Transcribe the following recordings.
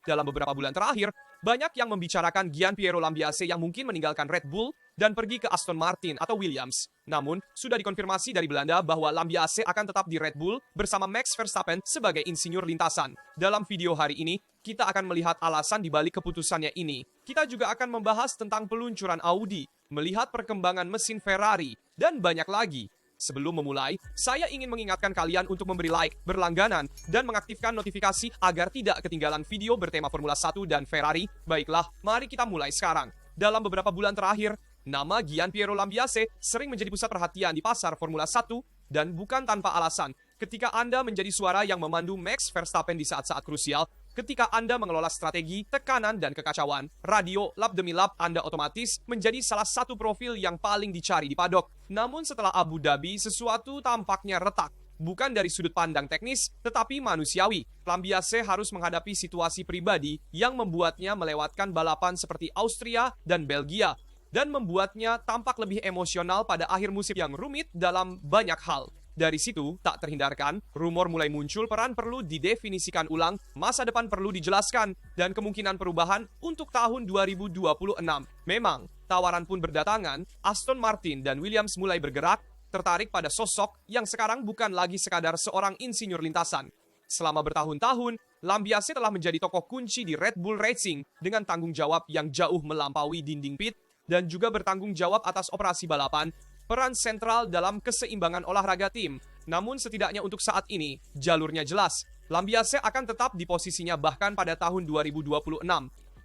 Dalam beberapa bulan terakhir, banyak yang membicarakan Gianpiero Lambiase yang mungkin meninggalkan Red Bull dan pergi ke Aston Martin atau Williams. Namun, sudah dikonfirmasi dari Belanda bahwa Lambiase akan tetap di Red Bull bersama Max Verstappen sebagai insinyur lintasan. Dalam video hari ini, kita akan melihat alasan dibalik keputusannya ini. Kita juga akan membahas tentang peluncuran Audi, melihat perkembangan mesin Ferrari, dan banyak lagi. Sebelum memulai, saya ingin mengingatkan kalian untuk memberi like, berlangganan, dan mengaktifkan notifikasi agar tidak ketinggalan video bertema Formula 1 dan Ferrari. Baiklah, mari kita mulai sekarang. Dalam beberapa bulan terakhir, nama Gianpiero Lambiase sering menjadi pusat perhatian di pasar Formula 1, dan bukan tanpa alasan. Ketika Anda menjadi suara yang memandu Max Verstappen di saat-saat krusial, ketika Anda mengelola strategi, tekanan, dan kekacauan, radio, lap demi lap, Anda otomatis menjadi salah satu profil yang paling dicari di paddock. Namun setelah Abu Dhabi, sesuatu tampaknya retak. Bukan dari sudut pandang teknis, tetapi manusiawi. Lambiase harus menghadapi situasi pribadi yang membuatnya melewatkan balapan seperti Austria dan Belgia, dan membuatnya tampak lebih emosional pada akhir musim yang rumit dalam banyak hal. Dari situ, tak terhindarkan, rumor mulai muncul peran perlu didefinisikan ulang, masa depan perlu dijelaskan, dan kemungkinan perubahan untuk tahun 2026. Memang, tawaran pun berdatangan, Aston Martin dan Williams mulai bergerak, tertarik pada sosok yang sekarang bukan lagi sekadar seorang insinyur lintasan. Selama bertahun-tahun, Lambiase telah menjadi tokoh kunci di Red Bull Racing dengan tanggung jawab yang jauh melampaui dinding pit, dan juga bertanggung jawab atas operasi balapan, peran sentral dalam keseimbangan olahraga tim. Namun setidaknya untuk saat ini, jalurnya jelas. Lambiase akan tetap di posisinya bahkan pada tahun 2026.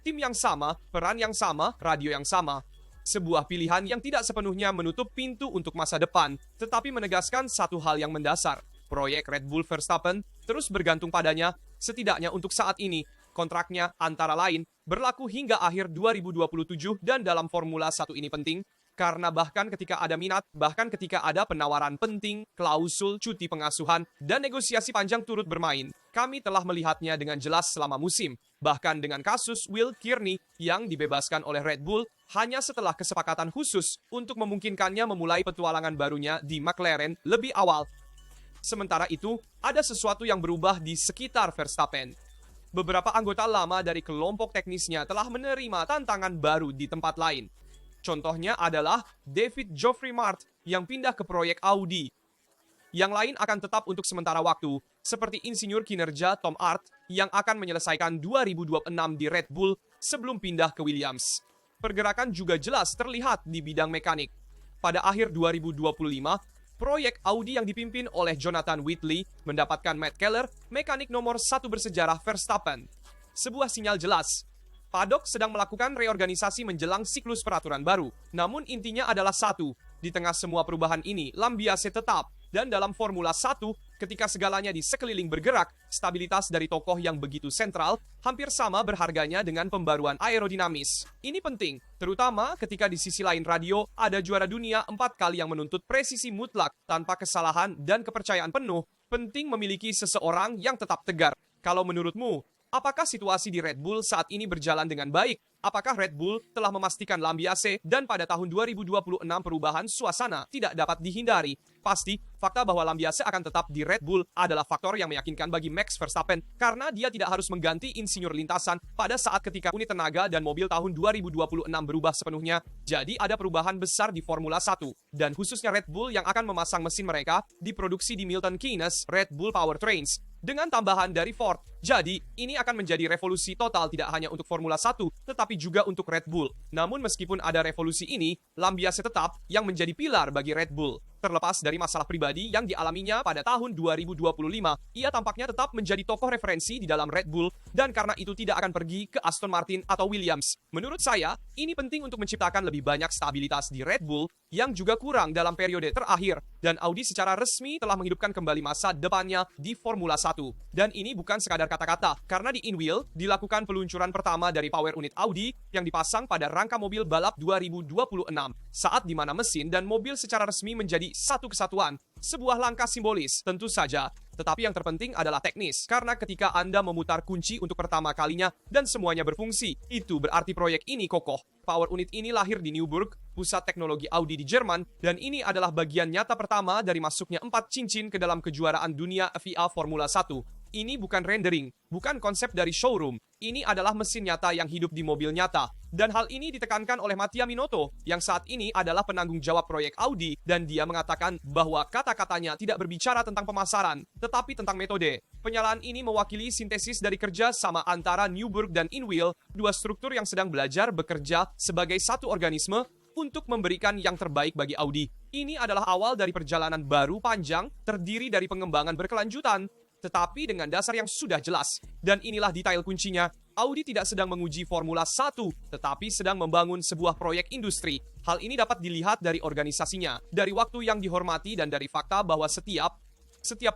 Tim yang sama, peran yang sama, radio yang sama. Sebuah pilihan yang tidak sepenuhnya menutup pintu untuk masa depan, tetapi menegaskan satu hal yang mendasar. Proyek Red Bull Verstappen terus bergantung padanya, setidaknya untuk saat ini. Kontraknya antara lain berlaku hingga akhir 2027 dan dalam Formula 1 ini penting, karena bahkan ketika ada minat, bahkan ketika ada penawaran penting, klausul, cuti pengasuhan, dan negosiasi panjang turut bermain. Kami telah melihatnya dengan jelas selama musim. Bahkan dengan kasus Will Kearney yang dibebaskan oleh Red Bull hanya setelah kesepakatan khusus untuk memungkinkannya memulai petualangan barunya di McLaren lebih awal. Sementara itu, ada sesuatu yang berubah di sekitar Verstappen. Beberapa anggota lama dari kelompok teknisnya telah menerima tantangan baru di tempat lain. Contohnya adalah David Geoffrey Mart yang pindah ke proyek Audi. Yang lain akan tetap untuk sementara waktu, seperti insinyur kinerja Tom Art yang akan menyelesaikan 2026 di Red Bull sebelum pindah ke Williams. Pergerakan juga jelas terlihat di bidang mekanik. Pada akhir 2025, proyek Audi yang dipimpin oleh Jonathan Whitley mendapatkan Matt Keller, mekanik nomor 1 bersejarah Verstappen. Sebuah sinyal jelas. Paddock sedang melakukan reorganisasi menjelang siklus peraturan baru. Namun intinya adalah satu, di tengah semua perubahan ini, Lambiase tetap. Dan dalam Formula 1, ketika segalanya di sekeliling bergerak, stabilitas dari tokoh yang begitu sentral hampir sama berharganya dengan pembaruan aerodinamis. Ini penting, terutama ketika di sisi lain radio ada juara dunia 4 kali yang menuntut presisi mutlak tanpa kesalahan dan kepercayaan penuh. Penting memiliki seseorang yang tetap tegar. Kalau menurutmu, apakah situasi di Red Bull saat ini berjalan dengan baik? Apakah Red Bull telah memastikan Lambiase dan pada tahun 2026 perubahan suasana tidak dapat dihindari? Pasti, fakta bahwa Lambiase akan tetap di Red Bull adalah faktor yang meyakinkan bagi Max Verstappen karena dia tidak harus mengganti insinyur lintasan pada saat ketika unit tenaga dan mobil tahun 2026 berubah sepenuhnya. Jadi ada perubahan besar di Formula 1 dan khususnya Red Bull yang akan memasang mesin mereka diproduksi di Milton Keynes Red Bull Powertrains dengan tambahan dari Ford. Jadi, ini akan menjadi revolusi total tidak hanya untuk Formula 1, tetapi juga untuk Red Bull. Namun meskipun ada revolusi ini, Lambiase tetap yang menjadi pilar bagi Red Bull. Terlepas dari masalah pribadi yang dialaminya pada tahun 2025, ia tampaknya tetap menjadi tokoh referensi di dalam Red Bull dan karena itu tidak akan pergi ke Aston Martin atau Williams. Menurut saya, ini penting untuk menciptakan lebih banyak stabilitas di Red Bull yang juga kurang dalam periode terakhir. Dan Audi secara resmi telah menghidupkan kembali masa depannya di Formula 1. Dan ini bukan sekadar kata-kata, karena di InWheel dilakukan peluncuran pertama dari power unit Audi yang dipasang pada rangka mobil balap 2026, saat di mana mesin dan mobil secara resmi menjadi satu kesatuan. Sebuah langkah simbolis, tentu saja. Tetapi yang terpenting adalah teknis, karena ketika Anda memutar kunci untuk pertama kalinya dan semuanya berfungsi, itu berarti proyek ini kokoh. Power unit ini lahir di Newburgh, pusat teknologi Audi di Jerman, dan ini adalah bagian nyata pertama dari masuknya 4 cincin ke dalam kejuaraan dunia FIA Formula 1. Ini bukan rendering, bukan konsep dari showroom. Ini adalah mesin nyata yang hidup di mobil nyata. Dan hal ini ditekankan oleh Mattia Binotto, yang saat ini adalah penanggung jawab proyek Audi, dan dia mengatakan bahwa kata-katanya tidak berbicara tentang pemasaran, tetapi tentang metode. Penyalaan ini mewakili sintesis dari kerja sama antara Newburgh dan InWheel, dua struktur yang sedang belajar bekerja sebagai satu organisme untuk memberikan yang terbaik bagi Audi. Ini adalah awal dari perjalanan baru panjang, terdiri dari pengembangan berkelanjutan, tetapi dengan dasar yang sudah jelas. Dan inilah detail kuncinya. Audi tidak sedang menguji Formula 1, tetapi sedang membangun sebuah proyek industri. Hal ini dapat dilihat dari organisasinya, dari waktu yang dihormati dan dari fakta bahwa setiap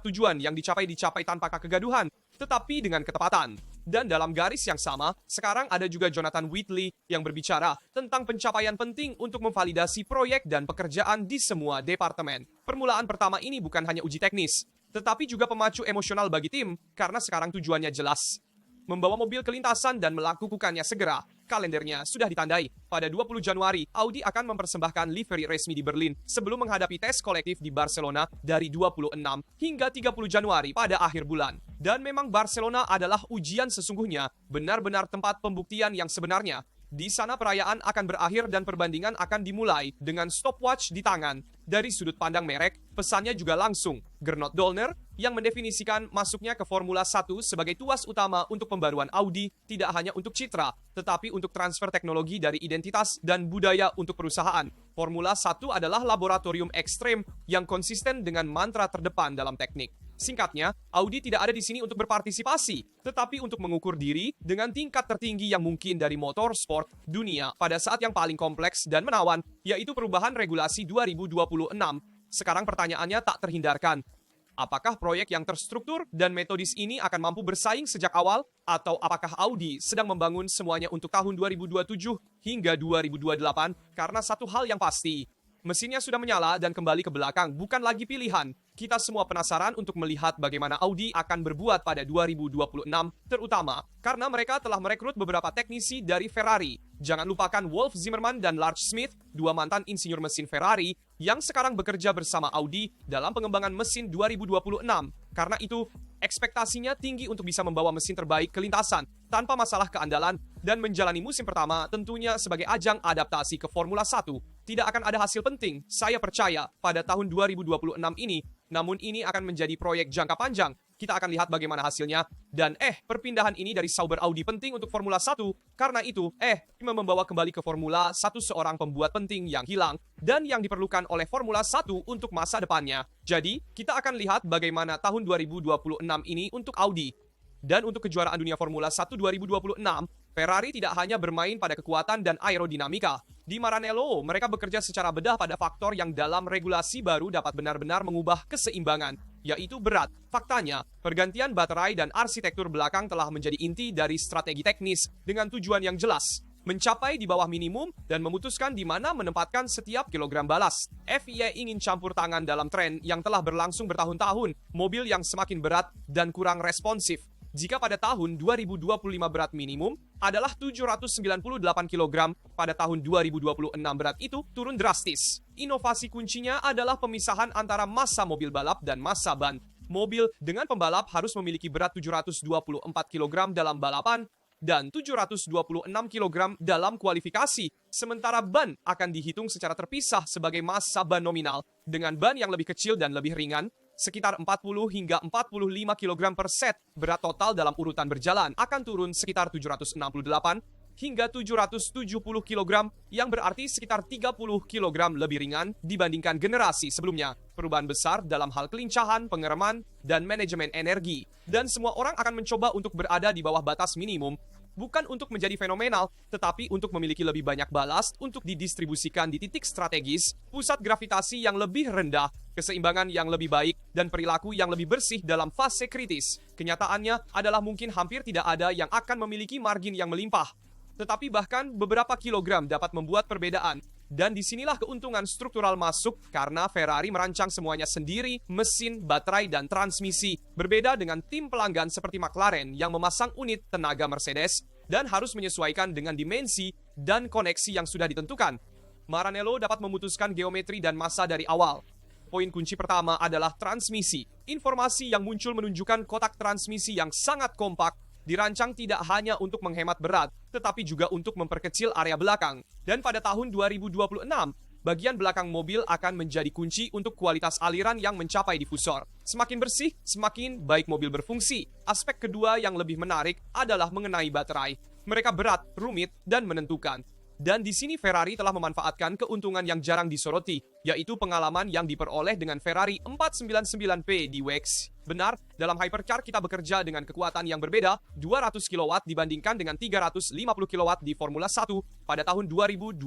tujuan yang dicapai tanpa kegaduhan, tetapi dengan ketepatan. Dan dalam garis yang sama, sekarang ada juga Jonathan Whitley yang berbicara tentang pencapaian penting untuk memvalidasi proyek dan pekerjaan di semua departemen. Permulaan pertama ini bukan hanya uji teknis, tetapi juga pemacu emosional bagi tim, karena sekarang tujuannya jelas. Membawa mobil ke lintasan dan melakukannya segera. Kalendernya sudah ditandai. Pada 20 Januari, Audi akan mempersembahkan livery resmi di Berlin sebelum menghadapi tes kolektif di Barcelona dari 26 hingga 30 Januari pada akhir bulan. Dan memang Barcelona adalah ujian sesungguhnya, benar-benar tempat pembuktian yang sebenarnya. Di sana perayaan akan berakhir dan perbandingan akan dimulai dengan stopwatch di tangan. Dari sudut pandang merek, pesannya juga langsung. Gernot Dollner, yang mendefinisikan masuknya ke Formula 1 sebagai tuas utama untuk pembaruan Audi, tidak hanya untuk citra, tetapi untuk transfer teknologi dari identitas dan budaya untuk perusahaan. Formula 1 adalah laboratorium ekstrem yang konsisten dengan mantra terdepan dalam teknik. Singkatnya, Audi tidak ada di sini untuk berpartisipasi, tetapi untuk mengukur diri dengan tingkat tertinggi yang mungkin dari motor sport dunia pada saat yang paling kompleks dan menawan, yaitu perubahan regulasi 2026. Sekarang pertanyaannya tak terhindarkan. Apakah proyek yang terstruktur dan metodis ini akan mampu bersaing sejak awal? Atau apakah Audi sedang membangun semuanya untuk tahun 2027 hingga 2028? Karena satu hal yang pasti, mesinnya sudah menyala dan kembali ke belakang bukan lagi pilihan. Kita semua penasaran untuk melihat bagaimana Audi akan berbuat pada 2026, terutama karena mereka telah merekrut beberapa teknisi dari Ferrari. Jangan lupakan Wolf Zimmermann dan Lars Smith, dua mantan insinyur mesin Ferrari yang sekarang bekerja bersama Audi dalam pengembangan mesin 2026. Karena itu, ekspektasinya tinggi untuk bisa membawa mesin terbaik ke lintasan tanpa masalah keandalan dan menjalani musim pertama tentunya sebagai ajang adaptasi ke Formula 1. Tidak akan ada hasil penting, saya percaya, pada tahun 2026 ini. Namun ini akan menjadi proyek jangka panjang. Kita akan lihat bagaimana hasilnya. Dan perpindahan ini dari Sauber Audi penting untuk Formula 1. Karena itu, membawa kembali ke Formula 1 seorang pembuat penting yang hilang dan yang diperlukan oleh Formula 1 untuk masa depannya. Jadi, kita akan lihat bagaimana tahun 2026 ini untuk Audi. Dan untuk kejuaraan dunia Formula 1 2026, Ferrari tidak hanya bermain pada kekuatan dan aerodinamika. Di Maranello, mereka bekerja secara bedah pada faktor yang dalam regulasi baru dapat benar-benar mengubah keseimbangan, yaitu berat. Faktanya, pergantian baterai dan arsitektur belakang telah menjadi inti dari strategi teknis dengan tujuan yang jelas, mencapai di bawah minimum dan memutuskan di mana menempatkan setiap kilogram balas. FIA ingin campur tangan dalam tren yang telah berlangsung bertahun-tahun, mobil yang semakin berat dan kurang responsif. Jika pada tahun 2025 berat minimum adalah 798 kg, pada tahun 2026 berat itu turun drastis. Inovasi kuncinya adalah pemisahan antara massa mobil balap dan massa ban. Mobil dengan pembalap harus memiliki berat 724 kg dalam balapan dan 726 kg dalam kualifikasi. Sementara ban akan dihitung secara terpisah sebagai massa ban nominal. Dengan ban yang lebih kecil dan lebih ringan, sekitar 40 hingga 45 kg per set, berat total dalam urutan berjalan akan turun sekitar 768 hingga 770 kg, yang berarti sekitar 30 kg lebih ringan dibandingkan generasi sebelumnya. Perubahan besar dalam hal kelincahan, pengereman, dan manajemen energi. Dan semua orang akan mencoba untuk berada di bawah batas minimum, bukan untuk menjadi fenomenal, tetapi untuk memiliki lebih banyak balast untuk didistribusikan di titik strategis, pusat gravitasi yang lebih rendah, keseimbangan yang lebih baik, dan perilaku yang lebih bersih dalam fase kritis. Kenyataannya adalah mungkin hampir tidak ada yang akan memiliki margin yang melimpah. Tetapi bahkan beberapa kilogram dapat membuat perbedaan. Dan disinilah keuntungan struktural masuk karena Ferrari merancang semuanya sendiri, mesin, baterai, dan transmisi. Berbeda dengan tim pelanggan seperti McLaren yang memasang unit tenaga Mercedes dan harus menyesuaikan dengan dimensi dan koneksi yang sudah ditentukan. Maranello dapat memutuskan geometri dan massa dari awal. Poin kunci pertama adalah transmisi. Informasi yang muncul menunjukkan kotak transmisi yang sangat kompak, dirancang tidak hanya untuk menghemat berat, tetapi juga untuk memperkecil area belakang. Dan pada tahun 2026, bagian belakang mobil akan menjadi kunci untuk kualitas aliran yang mencapai difusor. Semakin bersih, semakin baik mobil berfungsi. Aspek kedua yang lebih menarik adalah mengenai baterai. Mereka berat, rumit, dan menentukan. Dan di sini Ferrari telah memanfaatkan keuntungan yang jarang disoroti, yaitu pengalaman yang diperoleh dengan Ferrari 499P di WEC. Benar, dalam hypercar kita bekerja dengan kekuatan yang berbeda, 200 kW dibandingkan dengan 350 kW di Formula 1 pada tahun 2026.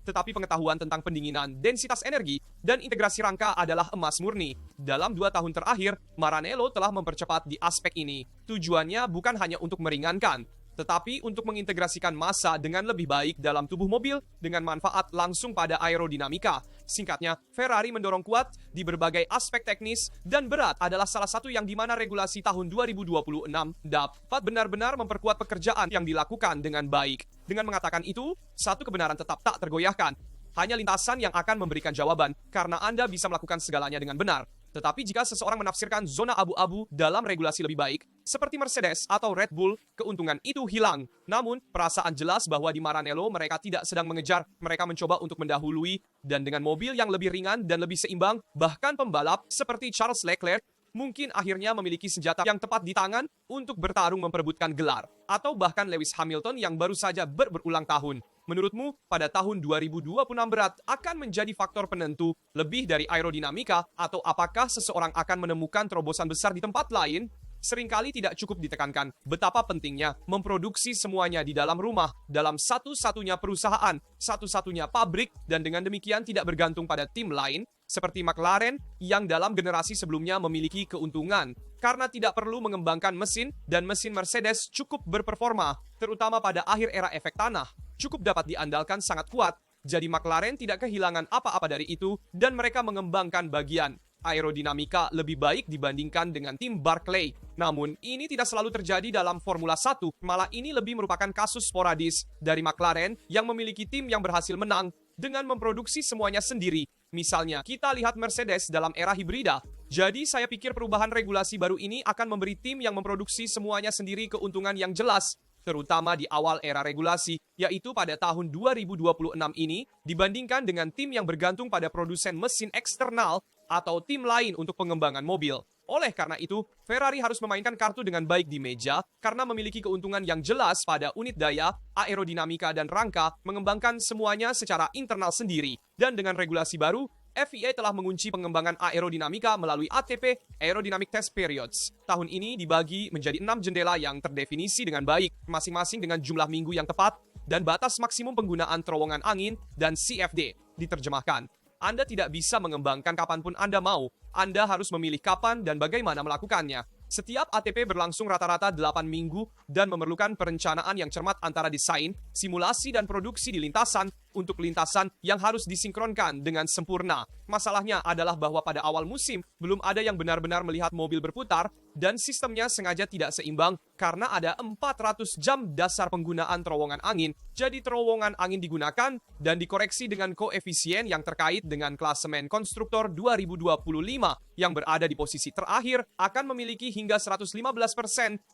Tetapi pengetahuan tentang pendinginan, densitas energi, dan integrasi rangka adalah emas murni. Dalam 2 tahun terakhir, Maranello telah mempercepat di aspek ini. Tujuannya bukan hanya untuk meringankan, tetapi untuk mengintegrasikan massa dengan lebih baik dalam tubuh mobil dengan manfaat langsung pada aerodinamika. Singkatnya, Ferrari mendorong kuat di berbagai aspek teknis dan berat adalah salah satu yang dimana regulasi tahun 2026 dapat benar-benar memperkuat pekerjaan yang dilakukan dengan baik. Dengan mengatakan itu, satu kebenaran tetap tak tergoyahkan. Hanya lintasan yang akan memberikan jawaban, karena Anda bisa melakukan segalanya dengan benar. Tetapi jika seseorang menafsirkan zona abu-abu dalam regulasi lebih baik, seperti Mercedes atau Red Bull, keuntungan itu hilang. Namun, perasaan jelas bahwa di Maranello mereka tidak sedang mengejar, mereka mencoba untuk mendahului, dan dengan mobil yang lebih ringan dan lebih seimbang, bahkan pembalap seperti Charles Leclerc mungkin akhirnya memiliki senjata yang tepat di tangan untuk bertarung memperebutkan gelar. Atau bahkan Lewis Hamilton yang baru saja berulang tahun. Menurutmu, pada tahun 2026 berat akan menjadi faktor penentu lebih dari aerodinamika atau apakah seseorang akan menemukan terobosan besar di tempat lain? Seringkali tidak cukup ditekankan betapa pentingnya memproduksi semuanya di dalam rumah, dalam satu-satunya perusahaan, satu-satunya pabrik, dan dengan demikian tidak bergantung pada tim lain, seperti McLaren yang dalam generasi sebelumnya memiliki keuntungan, karena tidak perlu mengembangkan mesin, dan mesin Mercedes cukup berperforma, terutama pada akhir era efek tanah, cukup dapat diandalkan sangat kuat. Jadi McLaren tidak kehilangan apa-apa dari itu, dan mereka mengembangkan bagian aerodinamika lebih baik dibandingkan dengan tim Barclay. Namun, ini tidak selalu terjadi dalam Formula 1, malah ini lebih merupakan kasus sporadis dari McLaren yang memiliki tim yang berhasil menang dengan memproduksi semuanya sendiri. Misalnya, kita lihat Mercedes dalam era hibrida. Jadi, saya pikir perubahan regulasi baru ini akan memberi tim yang memproduksi semuanya sendiri keuntungan yang jelas, terutama di awal era regulasi, yaitu pada tahun 2026 ini, dibandingkan dengan tim yang bergantung pada produsen mesin eksternal atau tim lain untuk pengembangan mobil. Oleh karena itu, Ferrari harus memainkan kartu dengan baik di meja karena memiliki keuntungan yang jelas pada unit daya, aerodinamika, dan rangka, mengembangkan semuanya secara internal sendiri. Dan dengan regulasi baru, FIA telah mengunci pengembangan aerodinamika melalui ATP Aerodynamic Test Periods. Tahun ini dibagi menjadi 6 jendela yang terdefinisi dengan baik, masing-masing dengan jumlah minggu yang tepat, dan batas maksimum penggunaan terowongan angin dan CFD. Diterjemahkan, Anda tidak bisa mengembangkan kapanpun Anda mau. Anda harus memilih kapan dan bagaimana melakukannya. Setiap ATP berlangsung rata-rata 8 minggu dan memerlukan perencanaan yang cermat antara desain, simulasi, dan produksi di lintasan untuk lintasan yang harus disinkronkan dengan sempurna. Masalahnya adalah bahwa pada awal musim, belum ada yang benar-benar melihat mobil berputar dan sistemnya sengaja tidak seimbang karena ada 400 jam dasar penggunaan terowongan angin. Jadi terowongan angin digunakan dan dikoreksi dengan koefisien yang terkait dengan klasemen konstruktor 2025 yang berada di posisi terakhir akan memiliki hingga 115%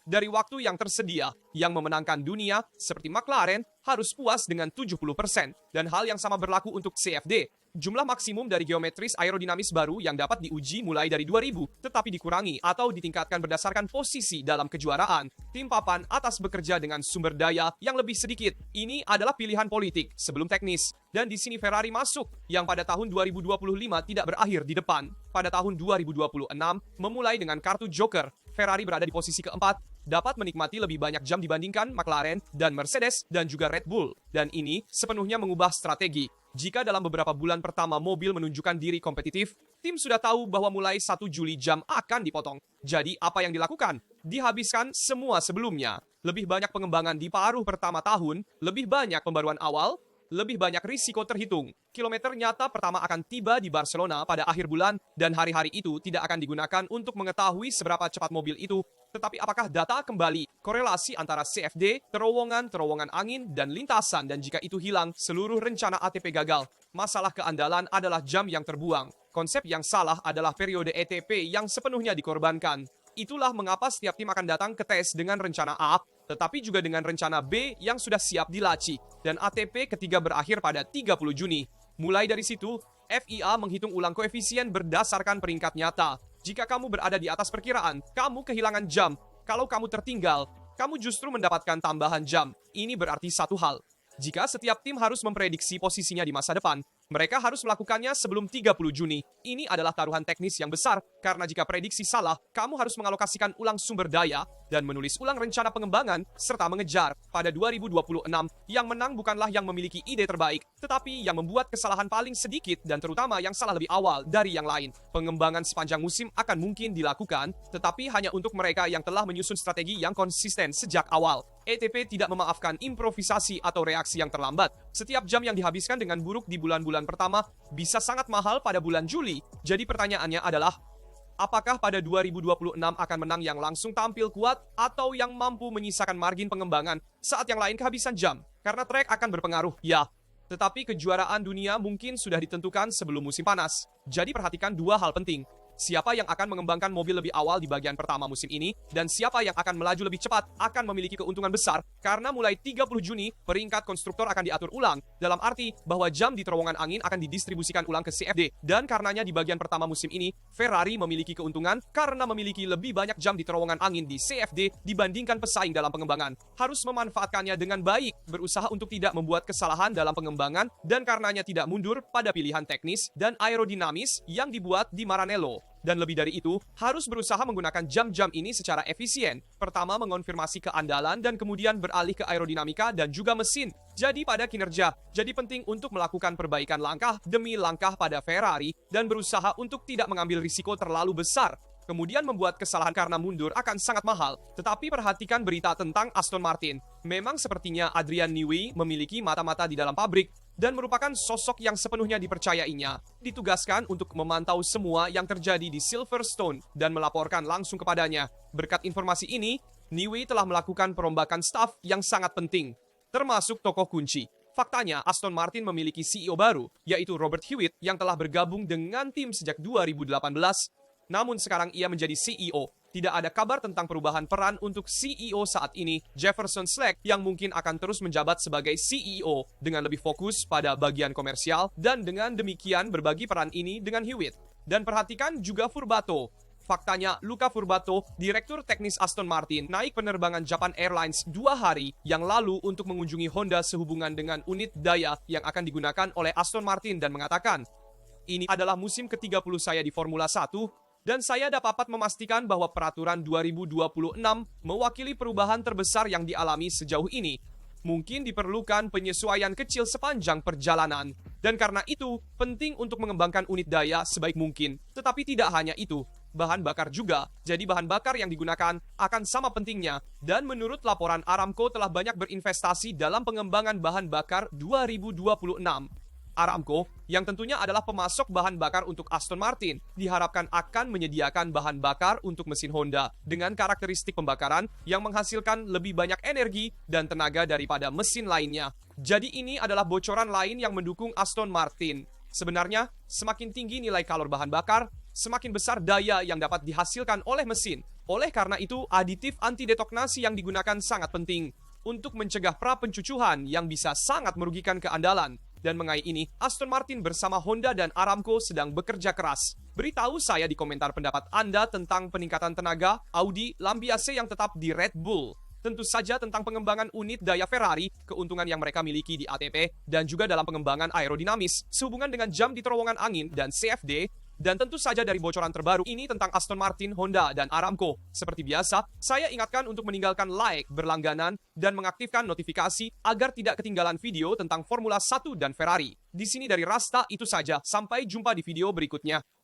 dari waktu yang tersedia. Yang memenangkan dunia, seperti McLaren, harus puas dengan 70%. Dan hal yang sama berlaku untuk CFD. Jumlah maksimum dari geometris aerodinamis baru yang dapat diuji mulai dari 2000, tetapi dikurangi atau ditingkatkan berdasarkan posisi dalam kejuaraan. Tim papan atas bekerja dengan sumber daya yang lebih sedikit. Ini adalah pilihan politik sebelum teknis. Dan di sini Ferrari masuk, yang pada tahun 2025 tidak berakhir di depan. Pada tahun 2026, memulai dengan kartu Joker, Ferrari berada di posisi keempat, dapat menikmati lebih banyak jam dibandingkan McLaren dan Mercedes dan juga Red Bull. Dan ini sepenuhnya mengubah strategi. Jika dalam beberapa bulan pertama mobil menunjukkan diri kompetitif, tim sudah tahu bahwa mulai 1 Juli jam akan dipotong. Jadi apa yang dilakukan? Dihabiskan semua sebelumnya. Lebih banyak pengembangan di paruh pertama tahun, lebih banyak pembaruan awal, lebih banyak risiko terhitung. Kilometer nyata pertama akan tiba di Barcelona pada akhir bulan, dan hari-hari itu tidak akan digunakan untuk mengetahui seberapa cepat mobil itu. Tetapi apakah data kembali, korelasi antara CFD, terowongan angin, dan lintasan, dan jika itu hilang, seluruh rencana ATP gagal. Masalah keandalan adalah jam yang terbuang. Konsep yang salah adalah periode ETP yang sepenuhnya dikorbankan. Itulah mengapa setiap tim akan datang ke tes dengan rencana A, tetapi juga dengan rencana B yang sudah siap dilaci, dan ATP ketiga berakhir pada 30 Juni. Mulai dari situ, FIA menghitung ulang koefisien berdasarkan peringkat nyata. Jika kamu berada di atas perkiraan, kamu kehilangan jam. Kalau kamu tertinggal, kamu justru mendapatkan tambahan jam. Ini berarti satu hal. Jika setiap tim harus memprediksi posisinya di masa depan, mereka harus melakukannya sebelum 30 Juni. Ini adalah taruhan teknis yang besar, karena jika prediksi salah, kamu harus mengalokasikan ulang sumber daya dan menulis ulang rencana pengembangan, serta mengejar. Pada 2026, yang menang bukanlah yang memiliki ide terbaik, tetapi yang membuat kesalahan paling sedikit dan terutama yang salah lebih awal dari yang lain. Pengembangan sepanjang musim akan mungkin dilakukan, tetapi hanya untuk mereka yang telah menyusun strategi yang konsisten sejak awal. ETP tidak memaafkan improvisasi atau reaksi yang terlambat. Setiap jam yang dihabiskan dengan buruk di bulan-bulan pertama bisa sangat mahal pada bulan Juli. Jadi pertanyaannya adalah, apakah pada 2026 akan menang yang langsung tampil kuat atau yang mampu menyisakan margin pengembangan saat yang lain kehabisan jam? Karena trek akan berpengaruh, ya. Tetapi kejuaraan dunia mungkin sudah ditentukan sebelum musim panas. Jadi perhatikan dua hal penting. Siapa yang akan mengembangkan mobil lebih awal di bagian pertama musim ini, dan siapa yang akan melaju lebih cepat akan memiliki keuntungan besar, karena mulai 30 Juni, peringkat konstruktor akan diatur ulang, dalam arti bahwa jam di terowongan angin akan didistribusikan ulang ke CFD, dan karenanya di bagian pertama musim ini, Ferrari memiliki keuntungan karena memiliki lebih banyak jam di terowongan angin di CFD dibandingkan pesaing dalam pengembangan. Harus memanfaatkannya dengan baik, berusaha untuk tidak membuat kesalahan dalam pengembangan, dan karenanya tidak mundur pada pilihan teknis dan aerodinamis yang dibuat di Maranello. Dan lebih dari itu, harus berusaha menggunakan jam-jam ini secara efisien. Pertama, mengonfirmasi keandalan dan kemudian beralih ke aerodinamika dan juga mesin. Jadi pada kinerja, jadi penting untuk melakukan perbaikan langkah demi langkah pada Ferrari dan berusaha untuk tidak mengambil risiko terlalu besar. Kemudian membuat kesalahan karena mundur akan sangat mahal. Tetapi perhatikan berita tentang Aston Martin. Memang sepertinya Adrian Newey memiliki mata-mata di dalam pabrik dan merupakan sosok yang sepenuhnya dipercayainya. Ditugaskan untuk memantau semua yang terjadi di Silverstone dan melaporkan langsung kepadanya. Berkat informasi ini, Newey telah melakukan perombakan staf yang sangat penting, termasuk tokoh kunci. Faktanya, Aston Martin memiliki CEO baru, yaitu Robert Hewitt yang telah bergabung dengan tim sejak 2018. Namun sekarang ia menjadi CEO. Tidak ada kabar tentang perubahan peran untuk CEO saat ini. Jefferson Slack yang mungkin akan terus menjabat sebagai CEO dengan lebih fokus pada bagian komersial dan dengan demikian berbagi peran ini dengan Hewitt. Dan perhatikan juga Furbato. Faktanya, Luca Furbato, direktur teknis Aston Martin, naik penerbangan Japan Airlines 2 hari yang lalu untuk mengunjungi Honda sehubungan dengan unit daya yang akan digunakan oleh Aston Martin dan mengatakan, "Ini adalah musim ke-30 saya di Formula 1, dan saya dapat memastikan bahwa peraturan 2026 mewakili perubahan terbesar yang dialami sejauh ini. Mungkin diperlukan penyesuaian kecil sepanjang perjalanan. Dan karena itu, penting untuk mengembangkan unit daya sebaik mungkin. Tetapi tidak hanya itu, bahan bakar juga. Jadi bahan bakar yang digunakan akan sama pentingnya. Dan menurut laporan Aramco telah banyak berinvestasi dalam pengembangan bahan bakar 2026. Aramco, yang tentunya adalah pemasok bahan bakar untuk Aston Martin, diharapkan akan menyediakan bahan bakar untuk mesin Honda dengan karakteristik pembakaran yang menghasilkan lebih banyak energi dan tenaga daripada mesin lainnya. Jadi ini adalah bocoran lain yang mendukung Aston Martin. Sebenarnya, semakin tinggi nilai kalor bahan bakar, semakin besar daya yang dapat dihasilkan oleh mesin. Oleh karena itu, aditif anti-detonasi yang digunakan sangat penting untuk mencegah pra-pencucuhan yang bisa sangat merugikan keandalan. Dan mengenai ini, Aston Martin bersama Honda dan Aramco sedang bekerja keras. Beritahu saya di komentar pendapat Anda tentang peningkatan tenaga Audi Lambiase yang tetap di Red Bull. Tentu saja tentang pengembangan unit daya Ferrari, keuntungan yang mereka miliki di ATP, dan juga dalam pengembangan aerodinamis, sehubungan dengan jam di terowongan angin dan CFD, dan tentu saja dari bocoran terbaru ini tentang Aston Martin, Honda, dan Aramco. Seperti biasa, saya ingatkan untuk meninggalkan like, berlangganan, dan mengaktifkan notifikasi agar tidak ketinggalan video tentang Formula 1 dan Ferrari. Di sini dari Rasta itu saja, sampai jumpa di video berikutnya.